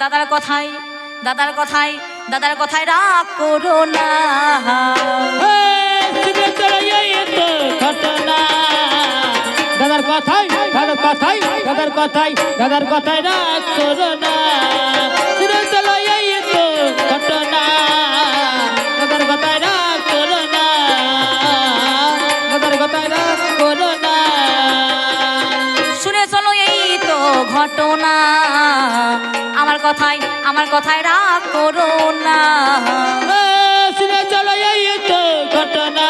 দাদার কথায় দাদার কথায় দাদার কথায় রাগ করো না। দাদার কথাই দাদার কথাই দাদার কথাই দাদার কথাই রাগ করো না। চলো এই তো ঘটনা, দাদার কথাই রাগ করো না, দাদার কথাই রাগ করো না। শুনে চলো এই তো ঘটনা, আমার কথায় রাগ করো না। শুনে চলো এই তো ঘটনা,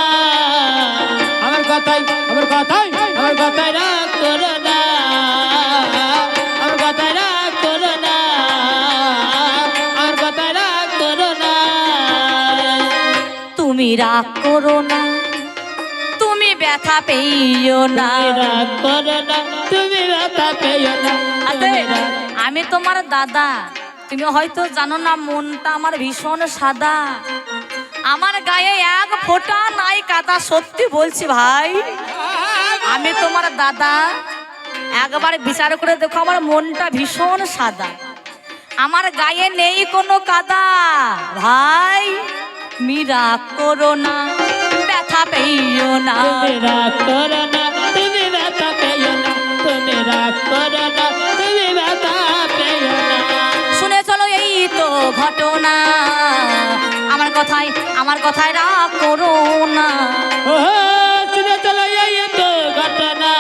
আমার কথাই আমার কথাই আমার কথাই রাগ করো না, আমার কথাই রাগ করো না, আমার কথাই রাগ করো না। তুমি রাগ করো না, তুমি ব্যথা পেইও না, রাগ করো না, তুমি ব্যথা পেইও না। আমি তোমার দাদা, তুমি হয়তো জানো না মনটা আমার ভীষণ সাদা, আমার গায়ে এক ফোঁটা নাই কাদা। সত্যি বলছি ভাই, আমি তোমার দাদা, একবার বিচার করে দেখো আমার মনটা ভীষণ সাদা, আমার গায়ে নেই কোনো কাদা। ভাই তুমি রাগ করো না, ব্যথা পেইও না, রাগ করো না, তুমি ব্যথা পেইও না, তুমি রাগ করো না, তুমি ব্যথা পেইও না। শুনে চলো এই তো ঘটনা, আমার কথায় রাগ করো না। শুনে চলো এই তো ঘটনা,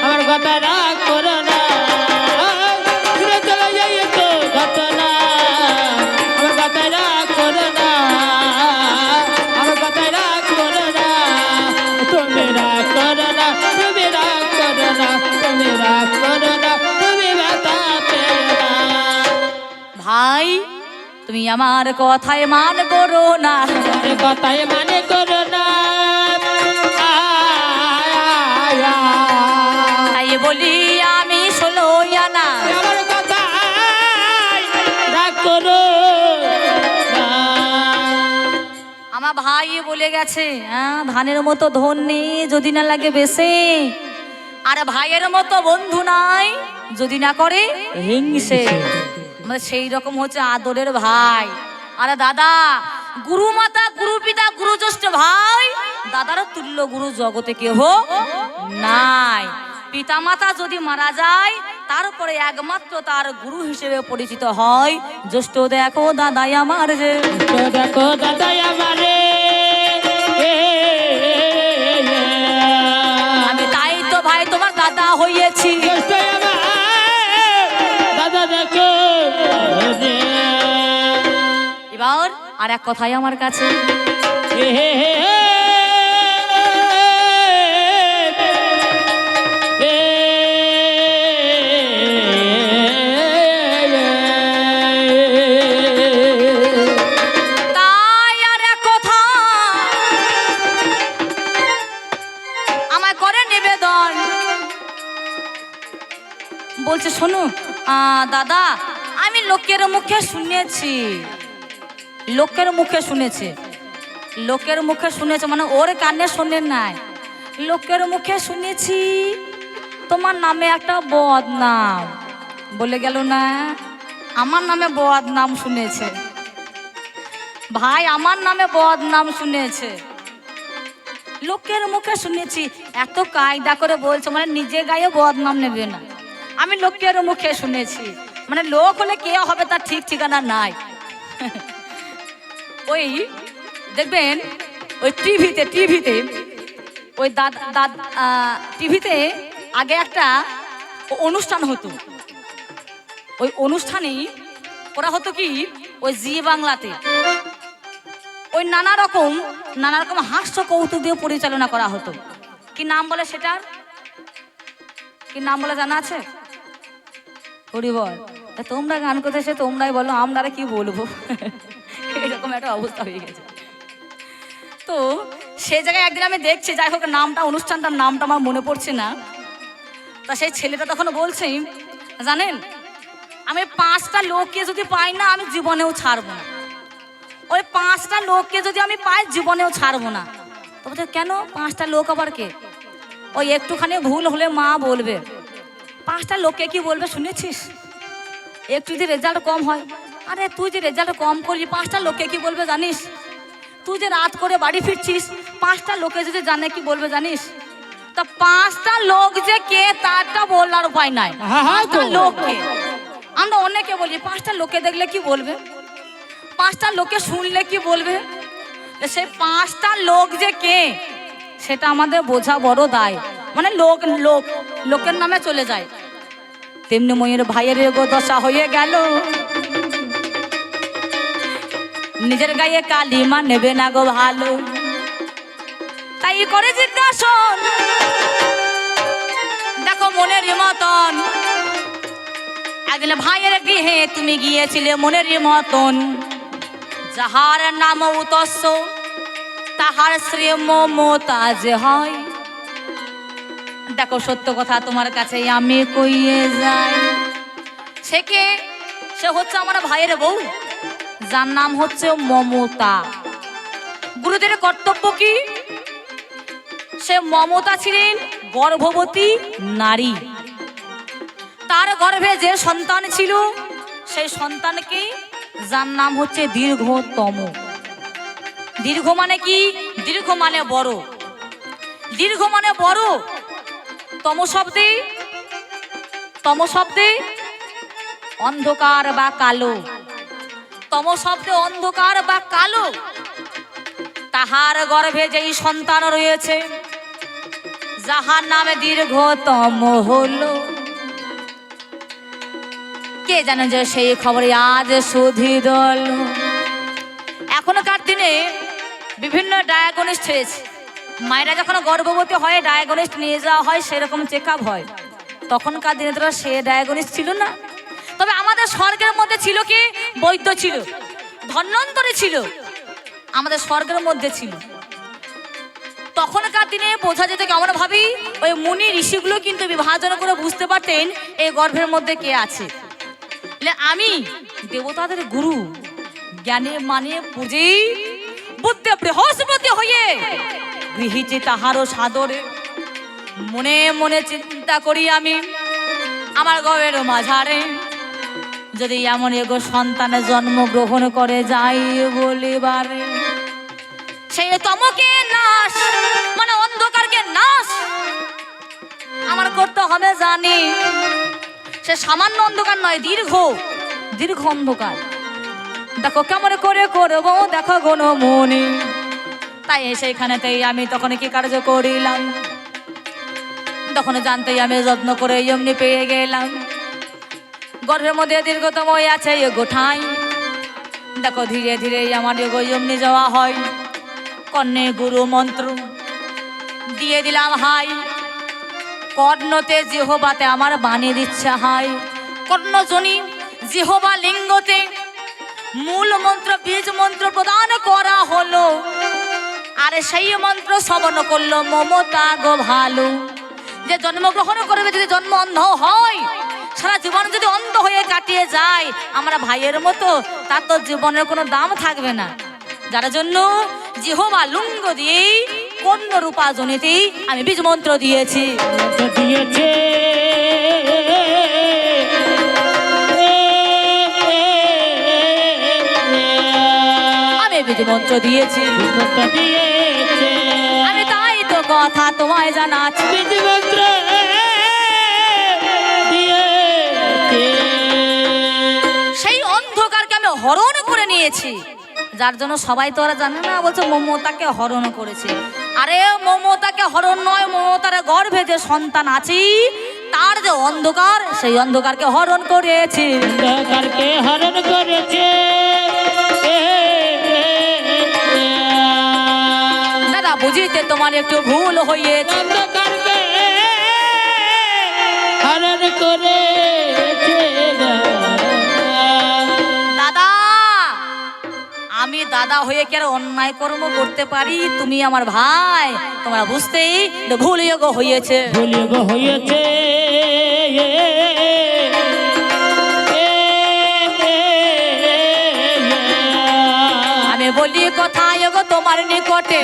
আমার কথা রাগ করো না। শুনে চলো এই তো ঘটনা, আমার কথা রাগ করো না, আমার কথা রাগ করো না। তুমি রাগ করো না, তুমি রাগ করো না, তুমি রাগ করো না, তুমি ব্যথা পেও না। ভাই তুমি আমার কথায় মান করো না, আমার কথায় মানে করো না। তাই বলি আমি ষোলো আনা, আমার কথায় রাগ করো না। আমার ভাই বলে গেছে, হ্যাঁ ধানের মতো ধন নেই যদি না লাগে বেশে, আর ভাইয়ের মতো বন্ধু নাই যদি না করে হিংসে। আমাদের সেই রকম হচ্ছে আদরের ভাই। আরে দাদা, গুরু মাতা গুরু পিতা গুরু জ্যেষ্ঠ ভাই, দাদার তুল্য গুরু জগতে কেহ নাই। পিতা মাতা যদি মারা যায় তারপরে একমাত্র তার গুরু হিসেবে পরিচিত হয় জ্যেষ্ঠ। দেখো দাদাই আমার যে, দেখো দাদাই আমারে, আমি তাই তো ভাই তোমার দাদা হইয়েছি। দাদা দেখো। এবার আর এক কথাই আমার কাছে, তাই আর এক কথা আমার করে নিবেদন। বলছে শোনো দাদা, আমি লোকের মুখে শুনেছি, লোকের মুখে শুনেছে, লোকের মুখে শুনেছে মানে ওর কানে শোনে নাই, লোকের মুখে শুনেছি তোমার নামে একটা বদনাম। বলে গেল না, আমার নামে বদনাম শুনেছে ভাই, আমার নামে বদনাম শুনেছে, লোকের মুখে শুনেছি। এত কায়দা করে বলছে মানে নিজে গায়ে বদনাম নেবে না, আমি লোকের মুখে শুনেছি মানে লোক হলে কে হবে তার ঠিক ঠিকানা নাই। ওই দেখবেন ওই টিভিতে ওই টিভিতে আগে একটা অনুষ্ঠান হতো, ওই অনুষ্ঠানে ওরা হতো কি, ওই জি বাংলাতে ওই নানা রকম হাস্য কৌতুক দিয়ে পরিচালনা করা হতো। কি নাম বলে সেটার, কি নাম বলে জানা আছে? হরিবল। তোমরা গান করতে এসে তোমরাই বলো, আমরা কি বলবো। এরকম একটা অবস্থা হয়ে গেছে। তো সেই জায়গায় একদিন আমি দেখছি, যাই হোক নামটা, অনুষ্ঠানটার নামটা আমার মনে পড়ছে না। তা সেই ছেলেটা তখন বলছে, জানেন আমি 5টা লোককে যদি পাই না আমি জীবনেও ছাড়বো না, ওই 5টা লোককে যদি আমি পাই জীবনেও ছাড়বো না। তো বলছে কেন 5টা লোক আবার কে? ওই একটুখানি ভুল হলে মা বলবে। 5টা লোককে কি বলবে শুনেছিস? একটু যদি রেজাল্ট কম হয়, আরে তুই যে রেজাল্ট কম করলি 5টা লোকে কি বলবে জানিস? তুই যে রাত করে বাড়ি ফিরছিস 5টা লোকে যদি জানে কি বলবে জানিস? তা 5টা লোক যে কে তারটা বলার উপায় নাই। হ্যাঁ, হ্যাঁ, 5টা তো। লোককে আমরা অনেকে বলি 5টা লোকে দেখলে কি বলবে, 5টা লোকে শুনলে কি বলবে, সেই 5টা লোক যে কে সেটা আমাদের বোঝা বড় দায়। মানে লোক লোক লোকের নামে চলে যায়। তেমনি ময়ের ভাইয়ের এগো দশা হয়ে গেল, নিজের গায়ে কালিমা নেবে না গো ভালো, তাই করে জিজ্ঞাসন দেখো মনের মতন। একদিন ভাইয়ের গৃহে তুমি গিয়েছিলে মনের মতন, যাহার নাম উতস্য তাহার শ্রী মমতাজ হয়। দেখো সত্য কথা তোমার কাছে আমি কইয়ে যাই, সে কে? সে হচ্ছে আমার ভাইয়ের বউ, যার নাম হচ্ছে মমতা। গুরুদের কর্তব্য কি? সে মমতা ছিলেন গর্ভবতী নারী, তার গর্ভে যে সন্তান ছিল সেই সন্তানকে যার নাম হচ্ছে দীর্ঘতম। দীর্ঘ মানে কি? দীর্ঘ মানে বড়, দীর্ঘ মানে বড়। তম শব্দে অন্ধকার বা কালো, তম শব্দে অন্ধকার বা কালো। তাহার গর্ভে যেই সন্তান রয়েছে যাহার নামে দীর্ঘতম হলো, কে জানে যে সেই খবরে আজ সুধি দল। এখনকার দিনে বিভিন্ন ডায়াগনিস্ট হয়েছে, মায়েরা যখন গর্ভবতী হয় ডায়াগনিস্ট নিয়ে যাওয়া হয়, সেরকম চেক আপ হয়। তখনকার দিনে তো সে ডায়াগনিস্ট ছিল না। তবে আমাদের স্বর্গের মধ্যে ছিল কি? বৈদ্য ছিল, ধন্বন্তরী ছিল, আমাদের স্বর্গের মধ্যে ছিল। তখনকার দিনে বোঝা যেত কি, আমরা ভাবি ওই মুনি ঋষিগুলো কিন্তু বিভাজন করে বুঝতে পারতেন এই গর্ভের মধ্যে কে আছে। আমি দেবতাদের গুরু, জ্ঞানে মানে পুজে বুদ্ধে বৃহস্পতি হয়ে গৃহীতে তাহারও সাদরে। মনে মনে চিন্তা করি আমি আমার গর্ভের মাঝারে যদি এমন এগো সন্তানের জন্মগ্রহণ করে যাই বলিবারে, সেই তমকে নাশ মানে অন্ধকারকে নাশ আমার করতে হবে জানি। সে সামান্য অন্ধকার নয়, দীর্ঘ দীর্ঘ অন্ধকার। দেখো কেমন করে করবো দেখো গণ মনে, তাই সেইখানেতেই আমি তখন কি কার্য করিলাম, তখন জানতেই আমি যত্ন করে এমনি পেয়ে গেলাম। গর্ভের মধ্যে দীর্ঘতম আছে এগো ঠাঁই। দেখো ধীরে ধীরে আমার এগো এমনি যাওয়া হয়, কর্ণে গুরু মন্ত্র দিয়ে দিলাম হাই। কর্ণতে জিহ্বাতে আমার বানিয়ে দিচ্ছে হাই। কর্ণজনী জিহ্বা লিঙ্গতে মূল মন্ত্র বীজ মন্ত্র প্রদান করা হলো, আর সেই মন্ত্র শ্রবণ করলো মমতা গো ভালো। যে জন্মগ্রহণ করবে যদি জন্ম অন্ধ হয়, সারা জীবন যদি অন্ধ হয়ে কাটিয়ে যায় আমরা ভাইয়ের মতো, তার তো জীবনের কোনো দাম থাকবে না। যার জন্য জিহ্বা লিঙ্গ দিয়ে কর্ণ রূপা জনিতেই আমি বীজ মন্ত্র দিয়েছি। আমি বীজ মন্ত্র দিয়েছি, আমি তাই তো কথা তোমায় জানাচ্ছি। বীজ মন্ত্র সেই অন্ধকারকে আমি হরণ করে নিয়েছি, যার জন্য সবাই তো ওরা জানে না, বলছে মমতাকে হরণ করেছে। আরে মমতাকে হরণ নয়, মমতার গর্ভে যে সন্তান আছে তার যে অন্ধকার, সেই অন্ধকারকে হরণ করেছে। অন্ধকারকে হরণ করেছে। দাদা বুঝিতে তোমার একটু ভুল হয়েছে, অন্ধকারকে হরণ করেছে। দাদা আমি দাদা হয়ে কি আর অন্যায় কর্ম করতে পারি? তুমি আমার ভাই, তোমরা বুঝতেই ভুল হয়েছে। ভুল হয়েছে। আমি বলি কোথায় গো তোমার নিকটে,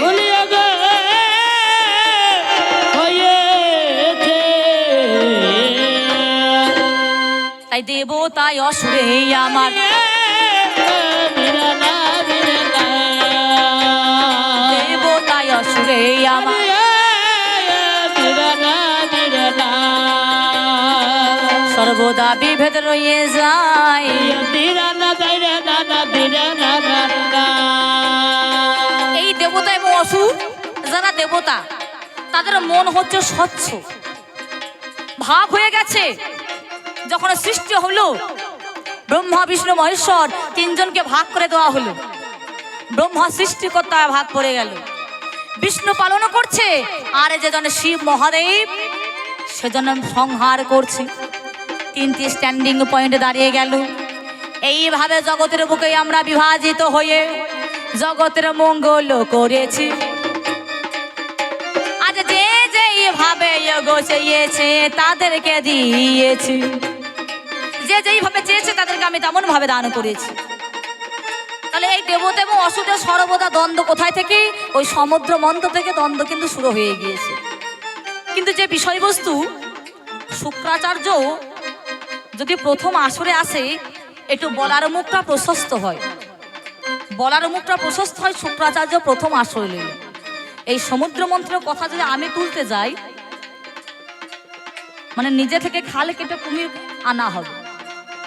তাই দেবতায় অসুরে আমার দেবতায় অসুরে আমার সর্বদা বিভেদ রয়ে যায়। এই দেবতা এবং অসুর যারা দেবতা তাদের মন হচ্ছে স্বচ্ছ, ভাগ হয়ে গেছে। যখন সৃষ্টি হলো ব্রহ্মা বিষ্ণু মহেশ্বর তিনজনকে ভাগ করে দেওয়া হলো। ব্রহ্মা সৃষ্টিকর্তা ভাগ পড়ে গেল, বিষ্ণু পালন করছে, আর যেজন শিব মহাদেব সেজন সংহার করছে। তিনটি স্ট্যান্ডিং পয়েন্টে দাঁড়িয়ে গেল। এইভাবে জগতের বুকে আমরা বিভাজিত হয়ে জগতের মঙ্গল করেছি। আজ যে যেইভাবে চেয়েছে তাদেরকে দিয়েছি, যে যেইভাবে চেয়েছে তাদেরকে আমি তেমন ভাবে দান করেছি। তাহলে এই দেবতা এবং অসুরের সর্বদা দ্বন্দ্ব কোথায় থেকে? ওই সমুদ্র মন্থন থেকে দ্বন্দ্ব কিন্তু শুরু হয়ে গিয়েছে। কিন্তু যে বিষয়বস্তু শুক্রাচার্য যদি প্রথম আসরে আসে, একটু বলার মুখটা প্রশস্ত হয়, বলার মুখটা প্রশস্ত হয়। শুক্রাচার্য প্রথম আসরে এই সমুদ্র মন্থনের কথা যদি আমি তুলতে যাই, মানে নিজে থেকে খাল কেটে কুমির আনা হবে,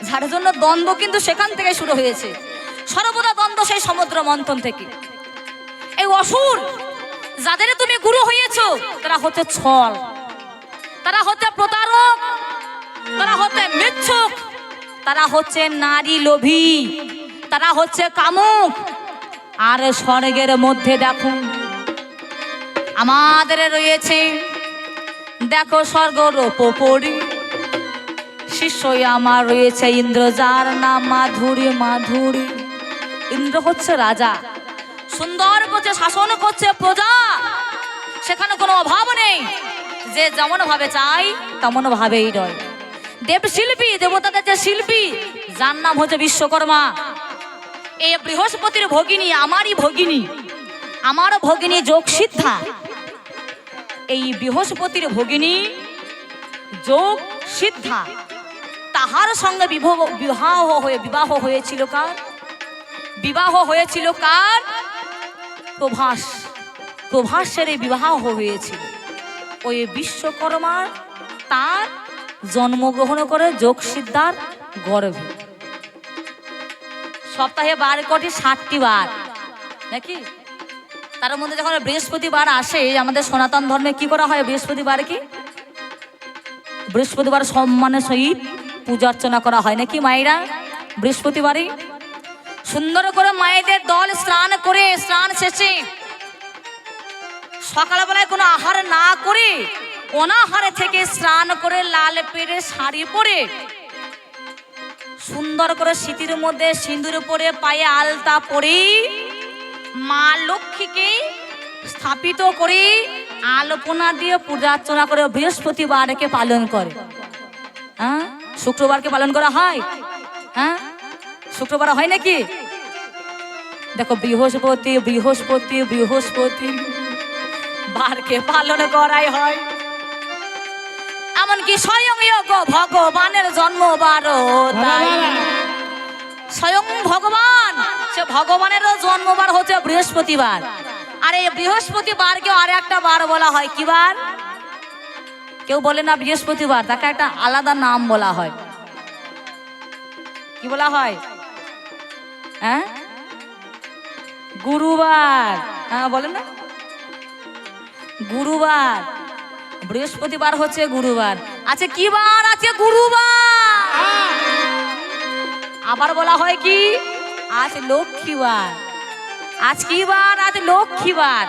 যার জন্য দ্বন্দ্ব কিন্তু সেখান থেকে শুরু হয়েছে। সর্বদা দ্বন্দ্ব সেই সমুদ্র মন্থন থেকে। এই অসুর যাদের তুমি গুরু হয়েছো তারা হচ্ছে ছল, তারা হচ্ছে প্রতারক, তারা হচ্ছে মিথ্যুক, তারা হচ্ছে নারী লোভী, তারা হচ্ছে কামুক। আর স্বর্গের মধ্যে দেখো আমাদের রয়েছে, দেখো স্বর্গরূপরি শিষ্যই আমার রয়েছে ইন্দ্র, যার নাম মাধুরী। মাধুরী ইন্দ্র হচ্ছে রাজা, সুন্দর করছে, শাসন করছে প্রজা, সেখানে কোনো অভাব নেই, যে যেমন ভাবে চাই তেমন ভাবেই রয়। দেবশিল্পী, দেবতাদের যে শিল্পী, যার নাম হচ্ছে বিশ্বকর্মা। এই বৃহস্পতির ভগিনী, আমারই ভগিনী, আমার ভগিনী যোগ সিদ্ধা। এই বৃহস্পতির ভগিনী যোগ সিদ্ধা, তাহার সঙ্গে বিবাহ হয়েছিল কার? বিবাহ হয়েছিল কার? প্রভাস। প্রভাসের এই বিবাহ হয়েছিল ওই বিশ্বকর্মার, তার জন্মগ্রহণ করে যোগ সিদ্ধার গর্ভে। সপ্তাহে 12 কোটি 60টি বার নাকি? তার মধ্যে যখন বৃহস্পতিবার আসে, আমাদের সনাতন ধর্মে কি করা হয়? বৃহস্পতিবার কি বৃহস্পতিবার সম্মানের সহিত পূজা অর্চনা করা হয় নাকি মায়েরা? বৃহস্পতিবারই সুন্দর করে মায়েদের দল স্নান করে, স্নান শেষে সকালবেলায় কোনো আহার না করে অনাহারে থেকে স্নান করে লাল পেরে শাড়ি পরে সুন্দর করে শীতের মধ্যে সিঁদুর পরে পায়ে আলতা পরে মা লক্ষ্মীকে স্থাপিত করে আলপনা দিয়ে পূজা অর্চনা করে বৃহস্পতিবারকে পালন করে। হ্যাঁ, শুক্রবারকে পালন করা হয়? হ্যাঁ, শুক্রবার হয় নাকি? দেখো বৃহস্পতি বৃহস্পতি বৃহস্পতি বারকে পালন করাই হয়। এমনকি স্বয়ং ভগবানের জন্মবার, স্বয়ং ভগবান, সে ভগবানেরও জন্মবার হচ্ছে বৃহস্পতিবার। আর এই বৃহস্পতিবারকে আর একটা বার বলা হয় কি বার? কেউ বলে না বৃহস্পতিবার, তাকে একটা আলাদা নাম বলা হয়। কি বলা হয়? হ্যাঁ, গুরুবার। হ্যাঁ বলে না, গুরুবার। বৃহস্পতিবার হচ্ছে গুরুবার। আচ্ছা কি বার আছে? গুরুবার। আবার বলা হয় কি? আজ লক্ষ্মীবার। আজ কি বার? আজ লক্ষ্মীবার।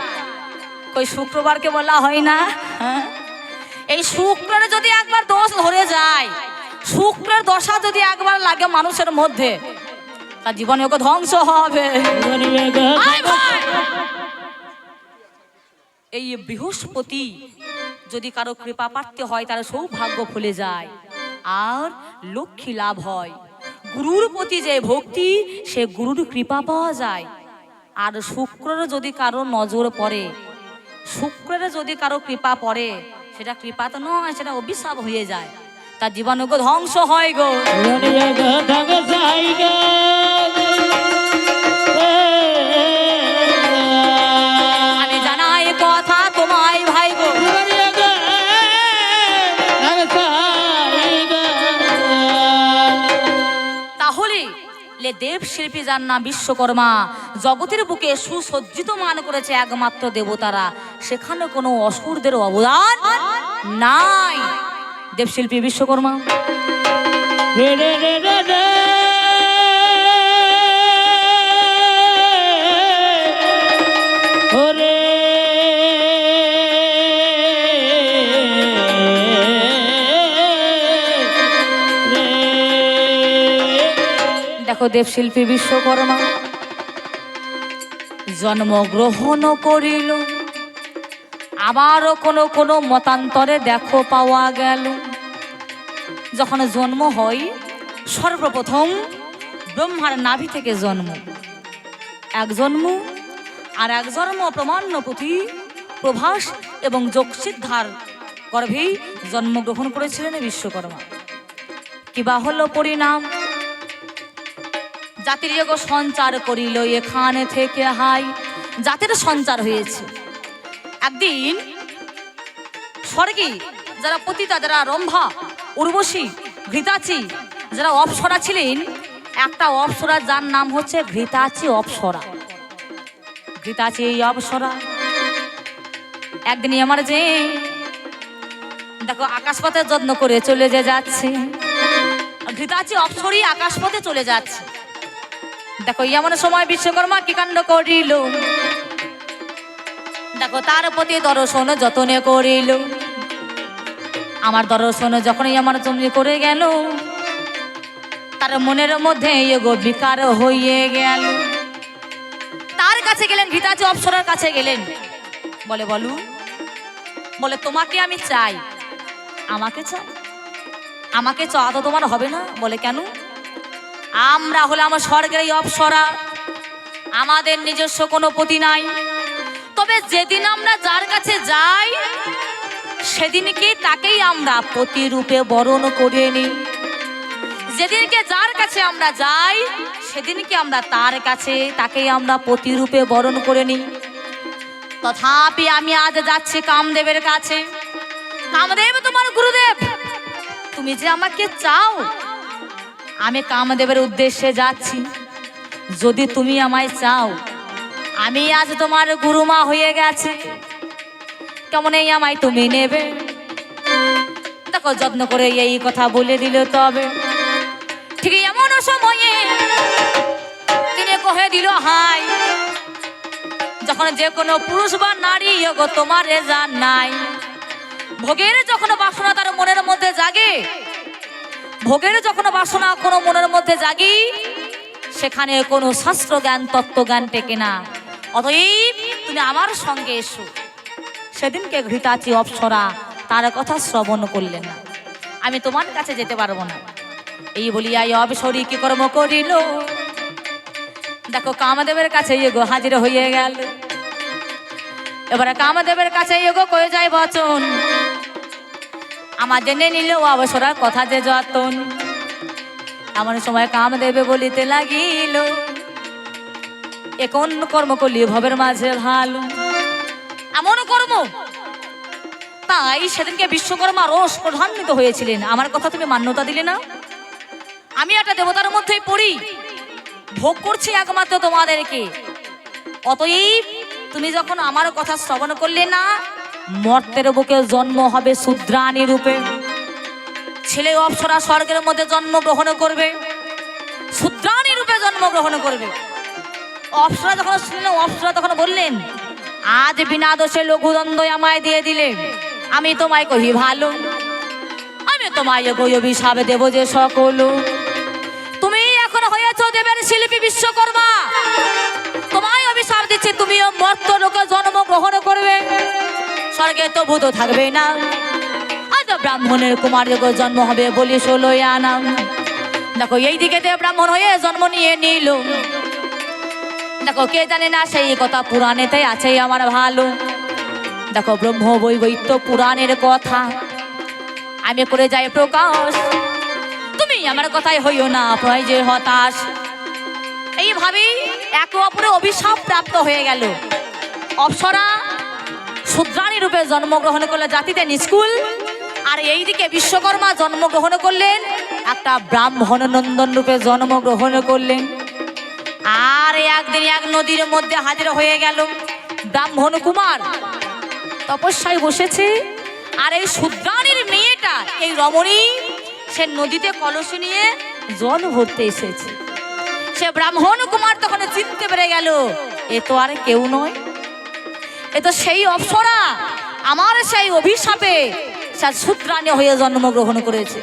কই শুক্রবারকে বলা হয় না? হ্যাঁ, এই শুক্রের যদি একবার দোষ ধরে যায়, শুক্রের দশা যদি একবার লাগে মানুষের মধ্যে, তার জীবনে ওকে ধ্বংস হবে। এই বৃহস্পতি যদি কারো কৃপা প্রাপ্তি হয়, তার সৌভাগ্য ফলে যায় আর লক্ষ্মী লাভ হয়। গুরুর প্রতি যে ভক্তি, সে গুরুর কৃপা পাওয়া যায়। আর শুক্রের যদি কারো নজর পড়ে, শুক্রের যদি কারো কৃপা পড়ে, সেটা কৃপা তো নয়, সেটা অভিশাপ হয়ে যায়। তার জীবন গো ধ্বংস হয় গো। আমি জানাই কথা তোমায় ভাই গো। তাহলে দেব শিল্পী যার নাম বিশ্বকর্মা, জগতের বুকে সুসজ্জিত মান করেছে একমাত্র দেবতারা, সেখানে কোনো অসুরদের অবদান নাই। দেবশিল্পী বিশ্বকর্মা। দেখো দেবশিল্পী বিশ্বকর্মা জন্মগ্রহণ করিল, আবারও কোনো কোনো মতান্তরে দেখো পাওয়া গেল যখন জন্ম হয় সর্বপ্রথম ব্রহ্মার নাভি থেকে জন্ম, এক জন্ম আর এক জন্ম প্রমাণ্য পুঁথি প্রভাস এবং যোগসিদ্ধার গর্ভেই জন্মগ্রহণ করেছিলেন বিশ্বকর্মা। কিবা হলো পরিণাম, জাতির যোগ সঞ্চার করিল এখানে থেকে হাই, জাতির সঞ্চার হয়েছে। একদিন স্বর্গে যারা পতিতা, যারা রম্ভা, উর্বশী, ঘৃতাচি, যারা অপ্সরা ছিলেন, একটা অপ্সরা যার নাম হচ্ছে ঘৃতাচি অপ্সরা। ঘৃতাচি এই অপ্সরা একদিনই আমার যে দেখো আকাশপথে যত্ন করে চলে যাচ্ছে, ঘৃতাচি অপ্সরী আকাশপথে চলে যাচ্ছে। দেখো এমন সময় বিশ্বকর্মা কি কাণ্ড করিল, দেখো তার প্রতি দর্শন যতনে করিল। আমার দর্শন যখনই আমার জমি করে গেল, তার মনের মধ্যে এগো বিকার হয়ে গেল। তার কাছে গেলেন, ঘৃতাচি অপ্সরার কাছে গেলেন, বলে বলু, বলে তোমাকে আমি চাই। আমাকে চাও? আমাকে চাওয়া তো তোমার হবে না। বলে কেন? আমরা হলাম স্বর্গের এই অপ্সরা, আমাদের নিজস্ব কোনো পতি নাই। তবে যেদিন আমরা যার কাছে যাই সেদিনকে তাকেই আমরা পতি রূপে বরণ করে নিই। যেদিনকে যার কাছে আমরা যাই সেদিনকে আমরা তার কাছে তাকেই আমরা পতি রূপে বরণ করে নিই। তথাপি আমি আজ যাচ্ছি কামদেবের কাছে। কামদেব তোমার গুরুদেব, তুমি যে আমাকে চাও, আমি কামদেবের উদ্দেশ্যে যাচ্ছি। যদি তুমি আমায় চাও, আমি আজ তোমার গুরুমা হয়ে গেছে, কেমন এই আমায় তুমি নেবে? দেখো যত্ন করে এই কথা বলে দিল। তবে ঠিক এমন সময়ে তিনি কহে দিল হাই, যখন যে কোনো পুরুষ বা নারী গো তোমার রেজান নাই, ভোগের যখন বাসনা তার মনের মধ্যে জাগে, ভোগের যখন বাসনা কোনো মনের মধ্যে জাগি, সেখানে কোনো শাস্ত্র জ্ঞান তত্ত্ব জ্ঞান টেকে না। অতএব তুমি আমার সঙ্গে এসো। সেদিনকে ঘৃতাচি অপ্সরা তার কথা শ্রবণ করলেন না, আমি তোমার কাছে যেতে পারবো না। এই বলিয়া অপ্সরী কি কর্ম করিল, দেখো কামদেবের কাছে এগো হাজির হয়ে গেল। এবারে কামদেবের কাছে এগো কয়ে যায় বচন, আমার জেনে নিল অবসরার কথা যে যতন। এমন সময় কামদেবে বলিতে লাগিল, এ কোন কর্ম করলি ভবের মাঝে ভালো? এমন কর্ম? তাই সেদিনকে বিশ্বকর্মা রোষ প্রধান্বিত হয়েছিলেন। আমার কথা তুমি মান্যতা দিলে না। আমি একটা দেবতার মধ্যেই পড়ি, ভোগ করছি একমাত্র তোমাদেরকে। অতএব তুমি যখন আমার কথা শ্রবণ করলে না, মর্তের বুকে জন্ম হবে শূদ্রাণী রূপে। ছেলে অপ্সরা স্বর্গের মধ্যে জন্মগ্রহণ করবে, শূদ্রাণী রূপে জন্মগ্রহণ করবে। অপ্সরা যখন শুনলেন, অপ্সরা তখন বললেন, আজ বিনা দোষে লঘুদণ্ড আমায় দিয়ে দিলে, আমি তোমায় কহি ভালো, আমি তোমায় কই অভিশাপ দেব যে সকল। তুমি এখন হয়েছ দেবের শিল্পী বিশ্বকর্মা, তোমায় অভিশাপ দিচ্ছি, তুমিও মর্ত লোকে জন্মগ্রহণ করবে, স্বর্গে তো ভূত থাকবে না। আজ ব্রাহ্মণের কুমার জন্ম হবে বলি 16 আনা। দেখো এই দিকে ব্রাহ্মণ হয়ে জন্ম নিয়ে নিল। দেখো কে জানে না সেই কথা পুরাণেতে আছে আমার ভালো। দেখো ব্রহ্ম বৈবৈত্য পুরাণের কথা। আমি করে যাই প্রকাশ, তুমি আমার কথায় হইও না ভয় যে হতাশ। এইভাবেই একে অপরে অভিশাপ প্রাপ্ত হয়ে গেল। অপ্সরা শূদ্রাণী রূপে জন্মগ্রহণ করলো জাতিতে নিষ্কুল, আর এইদিকে বিশ্বকর্মা জন্মগ্রহণ করলেন একটা ব্রাহ্মণ নন্দন রূপে জন্মগ্রহণ করলেন। আর একদিন এক নদীর মধ্যে হাজির হয়ে গেল ব্রাহ্মণ কুমার, তপস্যায় বসেছে। আর এই শূদ্রাণীর মেয়েটা এই রমণী সে নদীতে কলসি নিয়ে জল ভরতে এসেছে। সে ব্রাহ্মণ কুমার তখন চিনতে পেরে গেল এ তো আর কেউ নয়, এ তো সেই অপ্সরা, আমার সেই অভিশাপে সে শূদ্রাণী হয়ে জন্মগ্রহণ করেছে।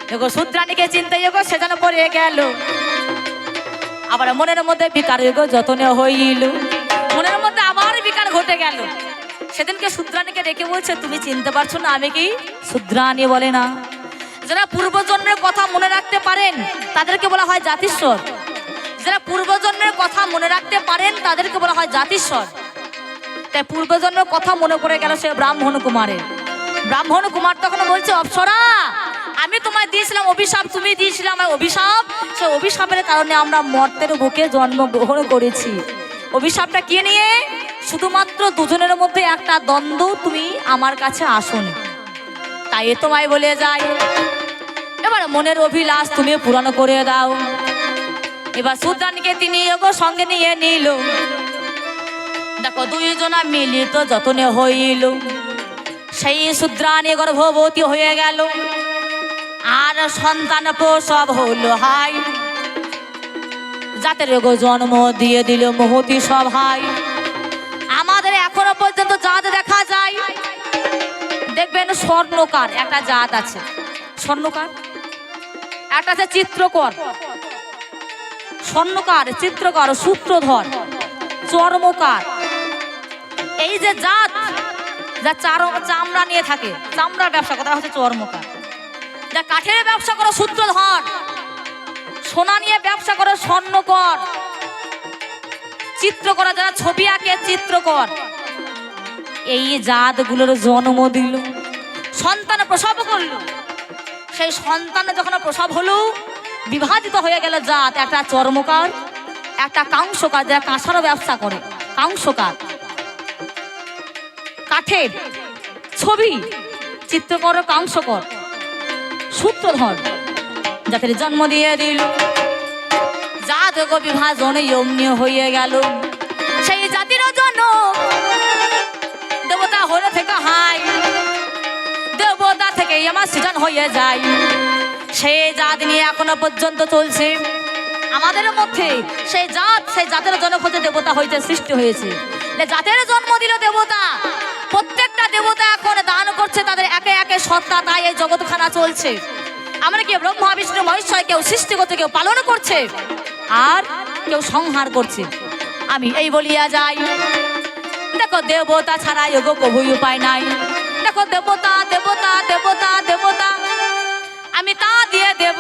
দেখো শূদ্রাণীকে চিনতে যাবো সে যেন পড়ে গেল। আবার মনের মধ্যে বিকার যতনে হইল, মনের মধ্যে আবার বিকার ঘটে গেল। সেদিনকে শূদ্রাণীকে ডেকে বলছে তুমি চিনতে পারছো না আমি কি? শূদ্রাণী বলে না, যারা পূর্বজন্মের কথা মনে রাখতে পারেন তাদেরকে বলা হয় জাতিস্বর। যারা পূর্বজন্মের কথা মনে রাখতে পারেন তাদেরকে বলা হয় জাতিস্বর। তাই পূর্বজন্মের কথা মনে পড়ে গেল সে ব্রাহ্মণ কুমারের। ব্রাহ্মণ কুমার তখন বলছে অপ্সরা, আমি তোমায় দিয়েছিলাম অভিশাপ, তুমি দিয়েছিলে আমার অভিশাপ, সে অভিশাপের কারণে আমরা মর্তের বুকে জন্মগ্রহণ করেছি। অভিশাপটা কে নিয়ে? শুধুমাত্র দুজনের মধ্যে একটা দ্বন্দ্ব, তুমি আমার কাছে আসোনি, তাই তোমায় বলে যাই এবার মনের অভিলাষ তুমি পূরণ করে দাও। এবার শূদ্রাণীকে তিনি সঙ্গে নিয়ে নিল। দেখো দুইজনা মিলিত যতনে হইল, সেই শূদ্রাণী গর্ভবতী হয়ে গেল। আর সন্তান প্রসব হলো হাই, জাতের জন্ম দিয়ে দিল মহতি সভায়। আমাদের এখনো পর্যন্ত জাত দেখা যায়, দেখবেন স্বর্ণকার একটা জাত আছে, স্বর্ণকার একটা আছে চিত্রকর, স্বর্ণকার, চিত্রকর, সূত্রধর, চর্মকার। এই যে জাত যা চামড়া নিয়ে থাকে, চামড়ার ব্যবসা করা হচ্ছে চর্মকার। যা কাঠের ব্যবসা করো সূত্রধর, সোনা নিয়ে ব্যবসা করো স্বর্ণকর, চিত্রকর যারা ছবি আঁকে চিত্রকর। এই জাতগুলোর জন্ম দিল, সন্তান প্রসব করলো। সেই সন্তান যখন প্রসব হলো বিভাজিত হয়ে গেল জাত, একটা চর্মকার একটা কাংসকার, যারা কাঁসারও ব্যবসা করে কাংসকার, কাঠের ছবি চিত্রকর, কাংসকর, সূত্রধর, যাদের জন্ম দিয়ে দিল। জাত বিভাজন অমনি হয়ে গেল। সেই জাতির জন্য দেবতা হলে থেকে হাই, দেবতা থেকে আমার সৃজন হয়ে যায়। সেই জাত নিয়ে এখনো পর্যন্ত চলছে আমাদের মধ্যে। সেই জাত, সেই জাতের জন্য হচ্ছে দেবতা হইতে সৃষ্টি হয়েছে। জাতের জন্ম দিল দেবতা, প্রত্যেকটা দেবতা এখন দান করছে তাদের একে একে সত্তা, তাই এই জগৎখানা চলছে। আমরা কি ব্রহ্মা বিষ্ণু মহেশ্বর কেউ সৃষ্টি করছে, কেউ পালন করছে, আর কেউ সংহার করছে। আমি এই বলিয়া যাই, দেখো দেবতা ছাড়া যোগ কবুই উপায় নাই। দেখো দেবতা দেবতা দেবতা দেবতা, আমি তা দিয়ে দেব,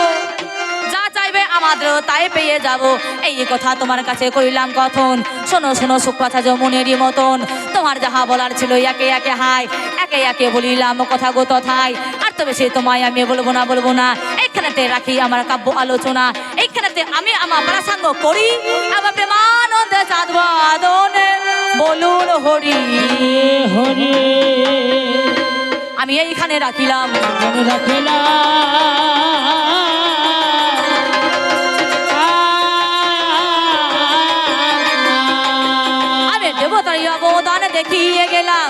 যা চাইবে আমাদের তাই পেয়ে যাব। এই কথা তোমার কাছে কইলাম কথন, শোনো শোনো সুপ্রথা যমুনেরই মতন। তোমার যাহা বলার ছিল একে একে হাই, একে একে বলিলাম কথা গো তথায়। আর তো বেশি তোমায় আমি বলবো না, বলবো না। এইখানেতে রাখি আমার কাব্য আলোচনা, এইখানেতে আমি আমার প্রাসঙ্গ করি। আবার প্রেমানন্দে চাঁদব আদনে বলুন হরি হরি। আমি এইখানে রাখিলাম, আমি দেবতার অবদান দেখিয়ে গেলাম।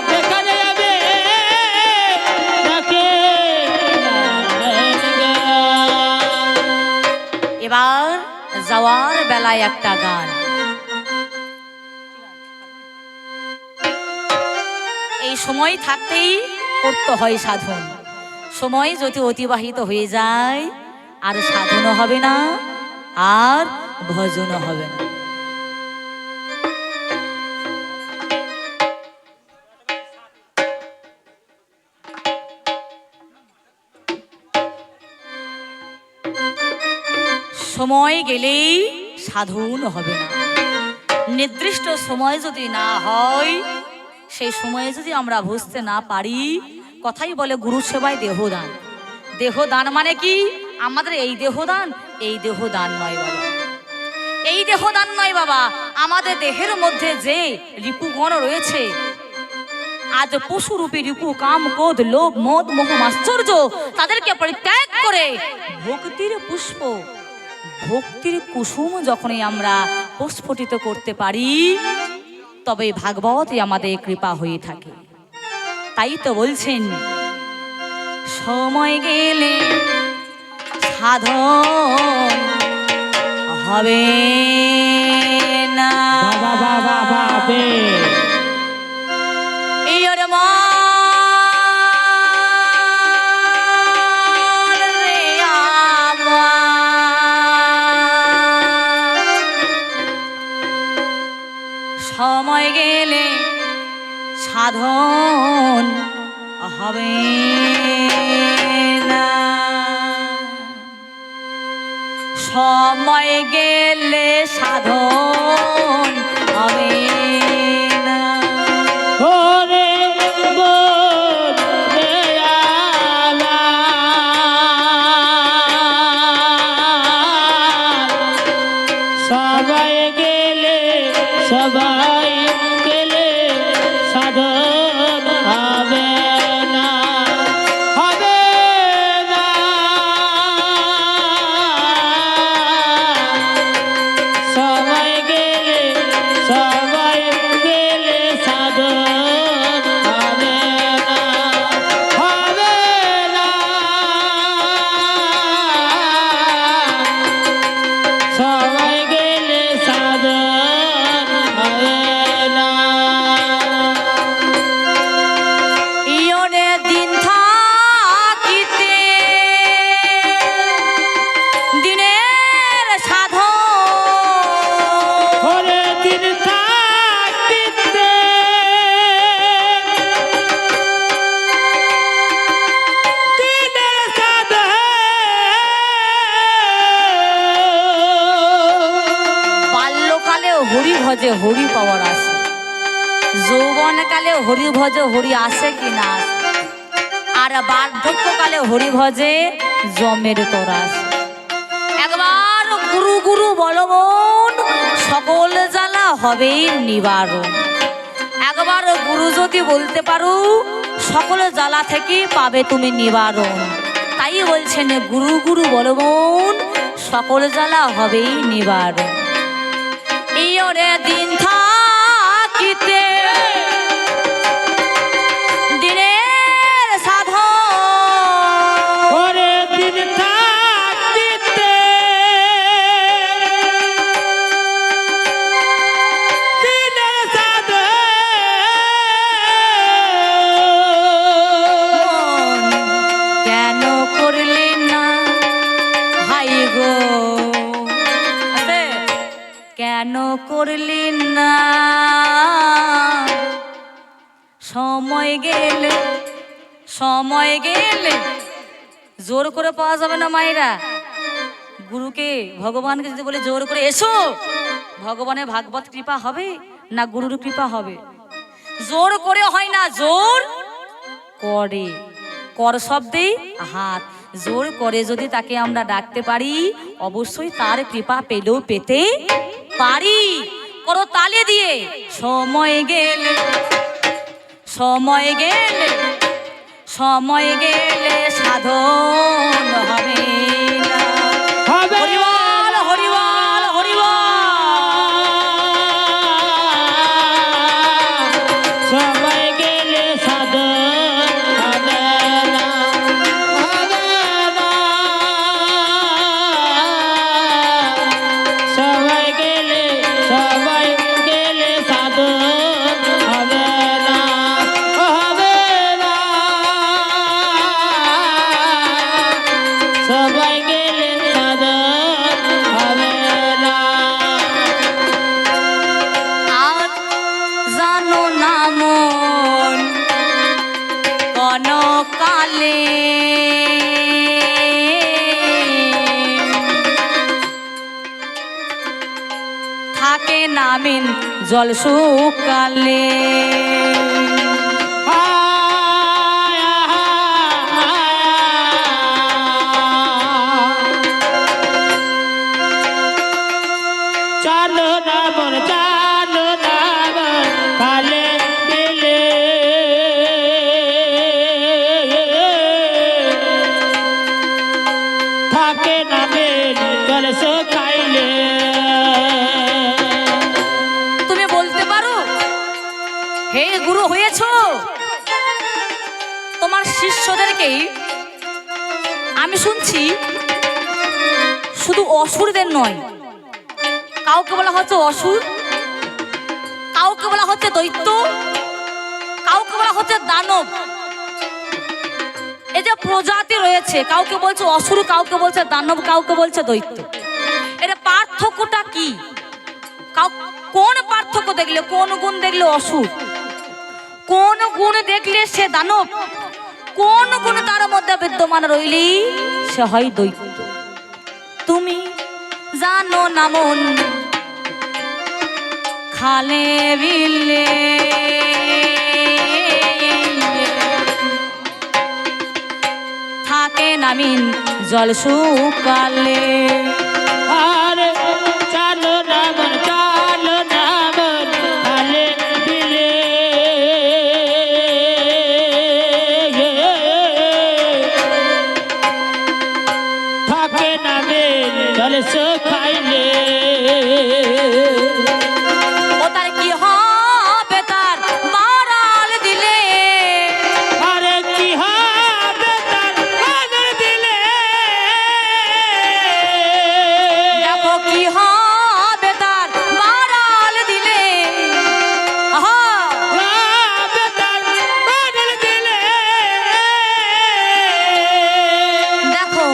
এবার যাওয়ার বেলায় একটা গান। এই সময় থাকতেই করতে হয় সাধন। সময় যদি অতিবাহিত হয়ে যায় আর সাধনও হবে না, আর ভজনও হবে না। সময় গেলেই সাধন হবে না। নির্দিষ্ট সময় যদি না হয়, সেই সময়ে যদি আমরা বুঝতে না পারি, কথাই বলে গুরু সেবায় দেহদান। দেহদান মানে কি? আমাদের এই দেহদান, এই দেহদান নয় বাবা, এই দেহদান নয় বাবা। আমাদের দেহের মধ্যে যে রিপুগণ রয়েছে, আজ পশুরূপী রিপু, কাম, ক্রোধ, লোভ, মদ, মোহ, আশ্চর্য, তাদেরকে পরিত্যাগ করে ভক্তির পুষ্প, ভক্তির কুসুম যখনই আমরা প্রস্ফুটিত করতে পারি, তবে ভাগবতই আমাদের কৃপা হয়ে থাকে। তাই তো বলছেন, সময় গেলে সাধন হবে না। বাবা বাবা বাবে ইয়র মান রে আমার, সময় গেলে সাধন হবে না, সময় গেলে সাধন হবে না। ওরে বোন রে আমার, সবাই গেলে সবাই গেলে সাধন হবে না, হবে না। সবাই গেলে সবাই গেলে সাধন হবে না, হবে না। সবাই গেলে সাধন হবে না। ইয়নে দিন থাকিতে দিনের সাধন, ওরে দিন থাকিতে দিনের সাধন, বাল্যকালে হরি ভজে হরি পাওয়ার আসে, যৌবনকালে হরি ভজে হরি আসে কি না আসে, আর বার্ধক্যকালে হরি ভজে জমের তোরা আসে। একবার গুরু গুরু বলবন, সকল জ্বালা হবেই নিবারণ। একবার গুরু যদি বলতে পারো, সকল জ্বালা থেকে পাবে তুমি নিবারণ। তাই বলছেন, গুরু গুরু বলবন, সকল জ্বালা হবেই নিবারণ। ইয়রে দিন থাকিতে দিনের সাধন, ওরে দিন থাকিতে দিনের সাধন, কেন করলে না ভাই গো, আছে? কেন করলি না? সময় গেলে, সময় গেলে জোর করে পাওয়া যাবে না মায়েরা। গুরুকে, ভগবানকে যদি বলে জোর করে এসো, ভগবানের ভাগবত কৃপা হবে না গুরুর কৃপা হবে? জোর করে হয় না, জোর করে, কর শব্দে হাত, জোর করে যদি তাকে আমরা ডাকতে পারি, অবশ্যই তার কৃপা পেলেও পেতে পারি। করো তালে দিয়ে, সময় গেলে, সময় গেলে, সময় গেলে সাধন হবে না। হবে হরিবল হরিবল হরিবল। সবাই গেলে সাধন হবে না, হবে না। সবাই গেলে সাধন হবে না, হবে না। সবাই গেলে সাধন হবে না। আর জানো না মন কোন কালে থাকে নামিন জল শুকালে। আয়, আয়, আয়, জল শুকাইলে। তুমি বলতে পারো হে গুরু হয়েছো, তোমার শিষ্যদেরকে আমি শুনছি শুধু অসুরদের নয়, কাউকে বলা হচ্ছে অসুর, কাউকে বলা হচ্ছে দৈত্য, কাউকে বলা হচ্ছে দানব। এই যে প্রজাতি রয়েছে, কাউকে বলছে অসুর, কাউকে বলছে দানব, কাউকে বলছে দৈত্য। এর পার্থক্যটা কি? কোন পার্থক্য দেখলে, কোন গুণ দেখলে অসুর, কোন গুণ দেখলে সে দানব, কোন গুণ তার মধ্যে বিদ্যমান রইলি সে হয় দৈত্য? তুমি জানো না মন খালে বিলে থাকে নামিন জল শুকালে। আর চালো না মন, চালো না মন খালে বিলে, থাকে নামে জল শুকাইলে। ও তার কি হবে তার বাড়াল দিলে, আরে কি হবে তার বাড়াল দিলে, দেখো কি হবে তার বাড়াল দিলে। আহা, হবে তার বাড়াল দিলে। দেখো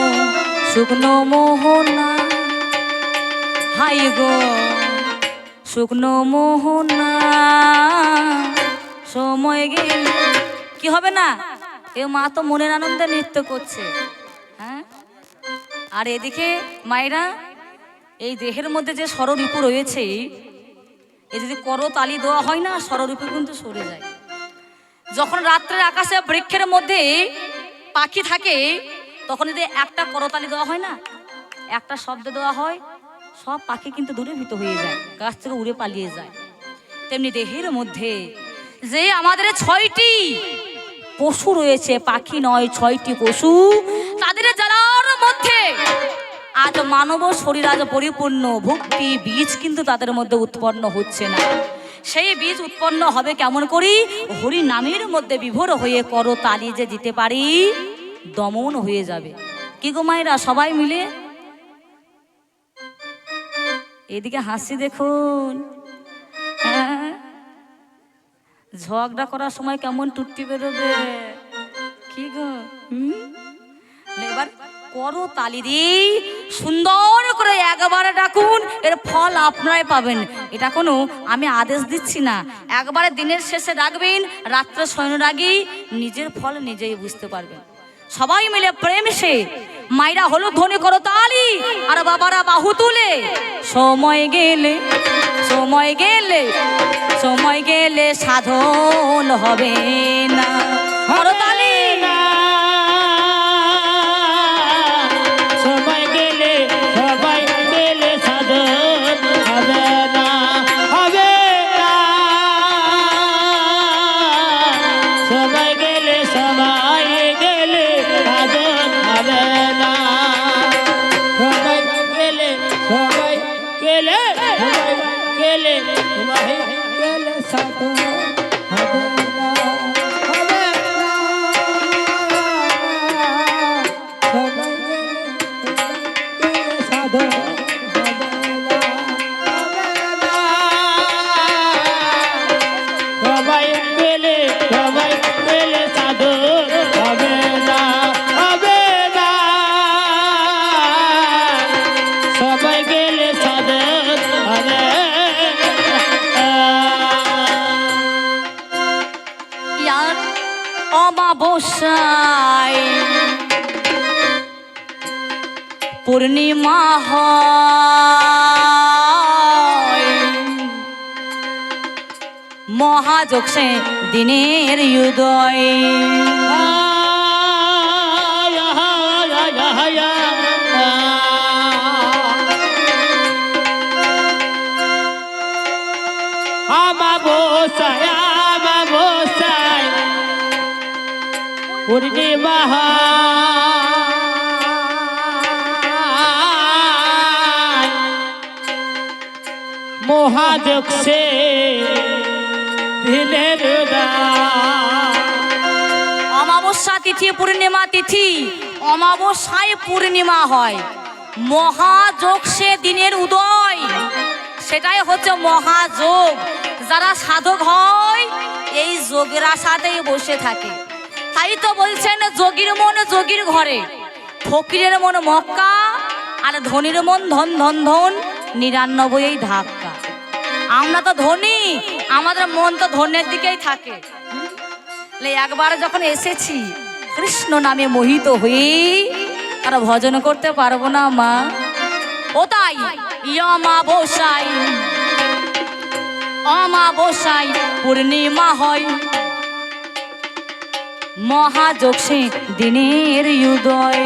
শুকনো মোহনা, হাই গো শুকনো মোহনা, সময় গেল কি হবে না? এ মা তো মনের আনন্দে নৃত্য করছে, হ্যাঁ। আর এদিকে মায়েরা এই দেহের মধ্যে যে ষড়রিপু রয়েছে, এ যদি করতালি দেওয়া হয় না, ষড়রিপু কিন্তু সরে যায়। যখন রাত্রের আকাশে বৃক্ষের মধ্যে পাখি থাকে, তখন যদি একটা করতালি দেওয়া হয় না, একটা শব্দ দেওয়া হয়, সব পাখি কিন্তু দূরীভূত হয়ে যায়, গাছ থেকে উড়ে পালিয়ে যায়। তেমনি দেহের মধ্যে যে আমাদের 6টি পশু রয়েছে, পাখি নয় 6টি পশু, তাদের জ্বালার মধ্যে আজ মানব শরীর আজ পরিপূর্ণ, ভক্তি বীজ কিন্তু তাদের মধ্যে উৎপন্ন হচ্ছে না। সেই বীজ উৎপন্ন হবে কেমন করি? হরি নামের মধ্যে বিভোর হয়ে করতালি যে দিতে পারি, দমন হয়ে যাবে। কি গো মায়েরা সবাই মিলে এদিকে হাসি দেখুন, হ্যাঁ, ঝগড়া করার সময় কেমন টুট্টি বেরোবে। কি গো এবার করো তালি দিই, সুন্দর করে একবার ডাকুন, এর ফল আপনারাই পাবেন। এটা কোনো আমি আদেশ দিচ্ছি না, একবারে দিনের শেষে ডাকবেন, রাত্রে শয়নের আগেই নিজের ফল নিজেই বুঝতে পারবেন। সবাই মিলে প্রেম সে মাইরা হলো ধ্বনি করো তালি, আর বাবারা বাহু তুলে সময় গেলে, সময় গেলে, সময় গেলে সাধন হবে না। করো তালি, সময় গেলে, সবাই গেলে সাধন হবে না, হবে না। সময় গেলে, সবাই গেলে সাধন হবে না। সবাই গেলে, সবাই গেলে, সবাই গেলে, সবাই গেলে সাধন হবে না, হবে না। সবাই গেলে সাধন হবে না, হবে না। সবাই গেলে, সবাই গেলে সাধন হবে না, হবে না। সবাই গেলে সাধন হবে না। ইয়ার অমাবস্যায় পূর্ণিমা হয়, মহাযোগ সে দিনের উদয়। আমাবস্যায়, আমাবস্যায় পূর্ণিমা হয়, মহাযোগ সে দিনের দান। অমাবস্যা তিথি পূর্ণিমা তিথি, অমাবস্যায় পূর্ণিমা হয়, মহাযোগ সে দিনের উদয়, সেটাই হচ্ছে মহাযোগ। যারা সাধক হয় এই যোগের আশাতেই বসে থাকে। তাই তো বলছেন যোগীর মন যোগীর ঘরে, ফকিরের মন মক্কা, আর ধনীর মন ধন ধন ধন ৯৯ ধাক্কা। আমরা তো ধনী, আমাদের মন তো ধনের দিকেই থাকে। একবার যখন এসেছি কৃষ্ণ নামে মোহিত হয়ে তারা ভজন করতে পারবো না মা। ও তাই অমাবস্যায়, অমাবস্যায় পূর্ণিমা হয়, মহাযোগ সে দিনের উদয়।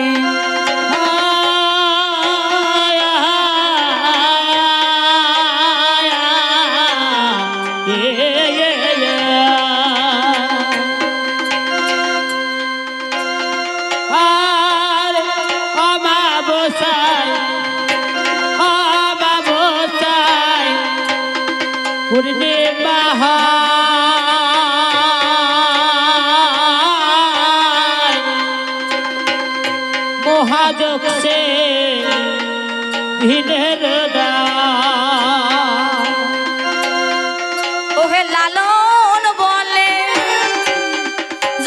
পূর্ণিমা মহাযোগ সে দিনের দান। ওহে লালন বলে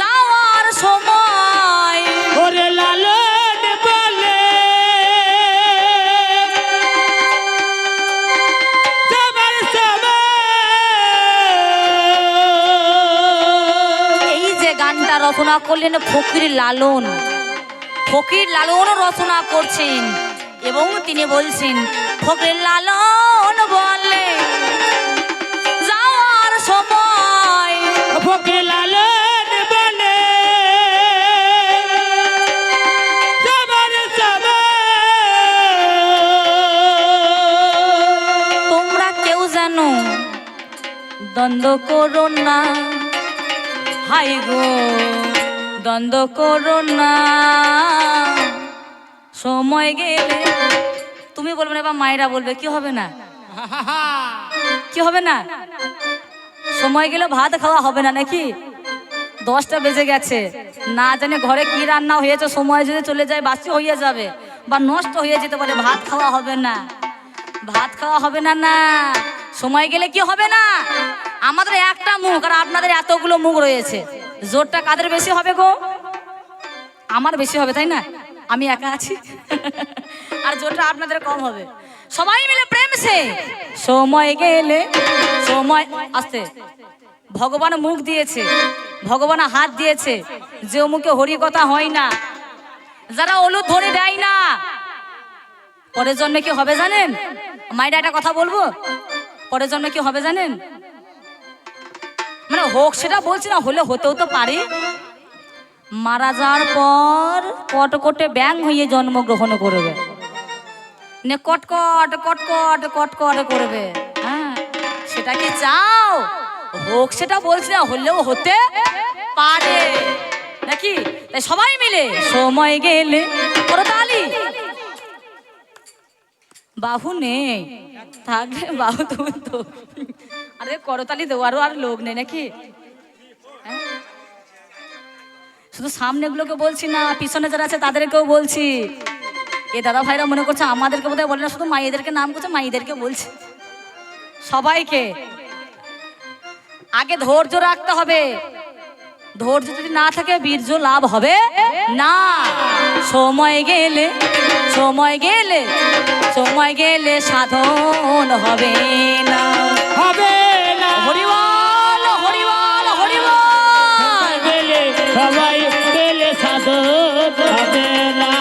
যাওয়ার সময়, ওরে লালন বলে যাবার সময়। এই যে গানটা রচনা করলেন ফকির লালন, ফকির লালন রচনা করছেন এবং তিনি বলছেন ফকির লালন বলে যাওয়ার সময়, ফকির লালন বলে যাবার সময়। তোমরা কেউ জানো দ্বন্দ্ব করো না, হাই গো দ্বন্দ্ব করো না, সময় গেলে। তুমি বলবে না বা মায়েরা বলবে, কি হবে না, কি হবে না, সময় গেলে ভাত খাওয়া হবে না নাকি? 10টা বেজে গেছে, না জানে ঘরে কি রান্না হয়েছে, সময় যদি চলে যায় বাসি হয়ে যাবে বা নষ্ট হয়ে যেতে পারে, ভাত খাওয়া হবে না, ভাত খাওয়া হবে না। না, সময় গেলে কি হবে না? আমাদের একটা মুখ আর আপনাদের এতগুলো মুখ রয়েছে, জোরটা কাদের বেশি হবে গো? আমার বেশি হবে, তাই না? আমি একা আছি আর জোরটা আপনাদের কম হবে। সবাই মিলে প্রেম সে সময় গেলে, সময় আসতে ভগবান মুখ দিয়েছে, ভগবান হাত দিয়েছে, যে মুখে হরি কথা হয় না, যারা অলুদ ধরে দেয় না, পরের জন্মে কি হবে জানেন? মায়েরা একটা কথা বলবো, পরের জন্মে কি হবে জানেন? মানে হোক সেটা বলছি না, হলে হতেও তো পারে। মারা যাওয়ার পর কটকটে ব্যাং হয়ে জন্মগ্রহণ করবে, নে কটকট কটকট কটকট করবে। হ্যাঁ, সেটা কি চাও? হোক সেটা বলছি না, হলেও হতে পারে নাকি? তাই সবাই মিলে সময় গেলে করতালি। বাহু নেই, থাকলে বাহু তো আরে করতালি দেওয়ারও আর লোক নেই নাকি? শুধু সামনেগুলোকে বলছি না, পিছনে যারা আছে তাদেরকেও বলছি। এ দাদা ভাইরা মনে করছে আমাদেরকে বোধহয় বলে না, শুধু মায়েদেরকে নাম করছে, মায়েদেরকে বলছে। সবাইকে আগে ধৈর্য রাখতে হবে, ধৈর্য যদি না থাকে বীর্য লাভ হবে না। সময় গেলে, সময় গেলে, সময় গেলে সাধন হবে না, হবে না। হরিবল হরিবল হরিবল। গেলে সবাই গেলে সাধন হবে না,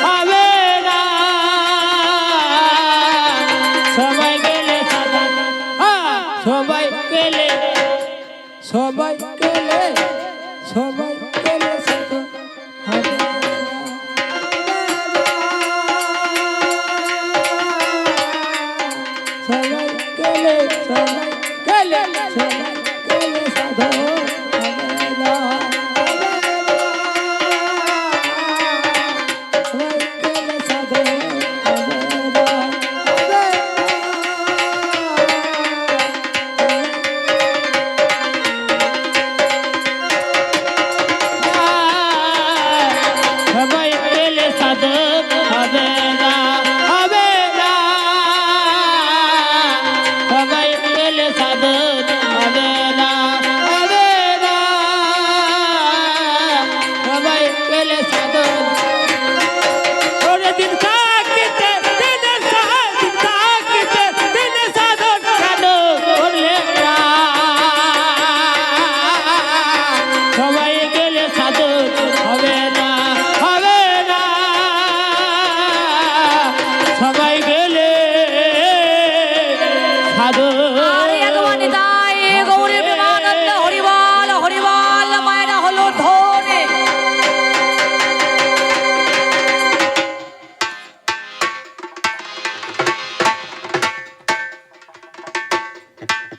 হবে না। সবাই গেলে সাধন, সবাই গেলে, সবাই গেলে, সবাই গেলে সাধন হবে না। সবাই গেলে, সবাই গেলে, সবাই